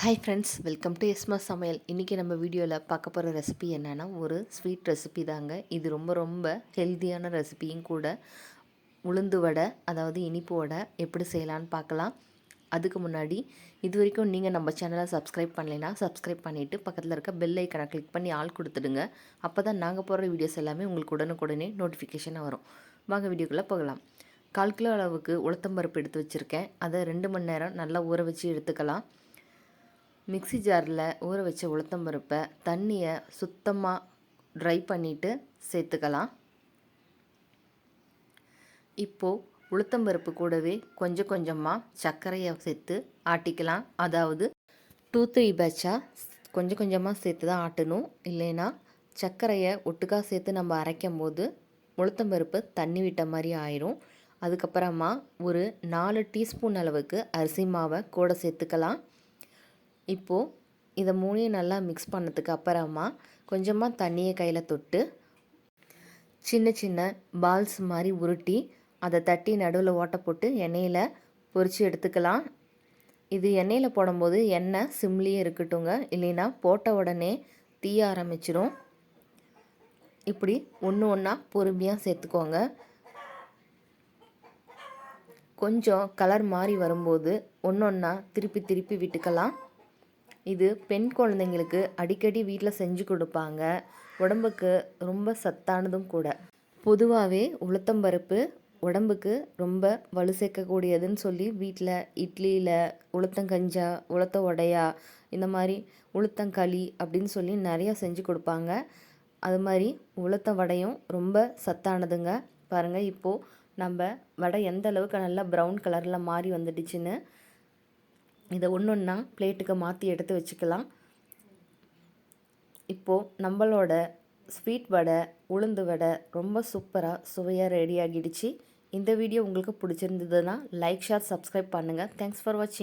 Hi friends, welcome to எஸ்மா சமையல். இன்றைக்கி நம்ம வீடியோவில் பார்க்க போகிற ரெசிபி என்னென்னா ஒரு ஸ்வீட் ரெசிபி தாங்க. இது ரொம்ப ரொம்ப ஹெல்த்தியான ரெசிபியும் கூட. உளுந்து வடை, அதாவது இனிப்பு வடை எப்படி செய்யலான்னு பார்க்கலாம். அதுக்கு முன்னாடி இது வரைக்கும் நீங்கள் நம்ம சேனலை சப்ஸ்கிரைப் பண்ணலைன்னா சப்ஸ்கிரைப் பண்ணிவிட்டு பக்கத்தில் இருக்க பெல் ஐக்கனை கிளிக் பண்ணி ஆள் கொடுத்துடுங்க. அப்போ தான் நாங்கள் போடுற வீடியோஸ் எல்லாமே உங்களுக்கு உடனுக்குடனே நோட்டிஃபிகேஷனாக வரும். வாங்க வீடியோக்குள்ளே போகலாம். 1/4 கிலோ அளவுக்கு உளுத்தம்பருப்பு எடுத்து வச்சுருக்கேன். அதை 2 மணி நேரம் நல்லா ஊற வச்சு எடுத்துக்கலாம். மிக்ஸி ஜாரில் ஊற வச்ச உளுத்தம்பருப்பை தண்ணியை சுத்தமாக ட்ரை பண்ணிவிட்டு சேர்த்துக்கலாம். இப்போது உளுத்தம்பருப்பு கூடவே கொஞ்சம் கொஞ்சமாக சர்க்கரையை சேர்த்து ஆட்டிக்கலாம். அதாவது 2-3 பேட்சாக கொஞ்சம் கொஞ்சமாக சேர்த்து தான் ஆட்டணும். இல்லைன்னா சர்க்கரையை ஒட்டுக்காக சேர்த்து நம்ம அரைக்கும் போது உளுத்தம்பருப்பு தண்ணி விட்ட மாதிரி ஆயிரும். அதுக்கப்புறமா ஒரு 4 டீஸ்பூன் அளவுக்கு அரிசி மாவை கூட சேர்த்துக்கலாம். இப்போது இதை மூணையும் நல்லா மிக்ஸ் பண்ணதுக்கு அப்புறமா கொஞ்சமாக தண்ணியை கையில் தொட்டு சின்ன சின்ன பால்ஸ் மாதிரி உருட்டி அதை தட்டி நடுவில் ஓட்டை போட்டு எண்ணெயில் பொரித்து எடுத்துக்கலாம். இது எண்ணெயில் போடும்போது எண்ணெய் சிம்லேயே இருக்கட்டுங்க, இல்லைன்னா போட்ட உடனே தீய ஆரம்பிச்சிடும். இப்படி ஒன்று ஒன்றா பொறுமையாக சேர்த்துக்கோங்க. கொஞ்சம் கலர் மாறி வரும்போது ஒன்று ஒன்றா திருப்பி திருப்பி விட்டுக்கலாம். இது பெண் குழந்தைங்களுக்கு அடிக்கடி வீட்டில் செஞ்சு கொடுப்பாங்க. உடம்புக்கு ரொம்ப சத்தானதும் கூட. பொதுவாகவே உளுத்தம்பருப்பு உடம்புக்கு ரொம்ப வலு சேர்க்கக்கூடியதுன்னு சொல்லி வீட்டில் இட்லியில் உளுத்தங்கஞ்சா, உளுத்த உடையா, இந்த மாதிரி உளுத்தங்களி அப்படின்னு சொல்லி நிறையா செஞ்சு கொடுப்பாங்க. அது மாதிரி உளுத்த வடையும் ரொம்ப சத்தானதுங்க. பாருங்கள், இப்போது நம்ம வடை எந்த அளவுக்கு நல்லா ப்ரௌன் கலரில் மாறி வந்துடுச்சுன்னு. இதை ஒன்று ஒன்றா பிளேட்டுக்கு மாற்றி எடுத்து வச்சுக்கலாம். இப்போது நம்மளோட ஸ்வீட் வடை, உளுந்து வடை ரொம்ப சூப்பராக சுவையாக ரெடி ஆகிடுச்சு. இந்த வீடியோ உங்களுக்கு பிடிச்சிருந்ததுன்னா லைக், ஷேர், சப்ஸ்கிரைப் பண்ணுங்கள். தேங்க்ஸ் ஃபார் வாட்சிங்.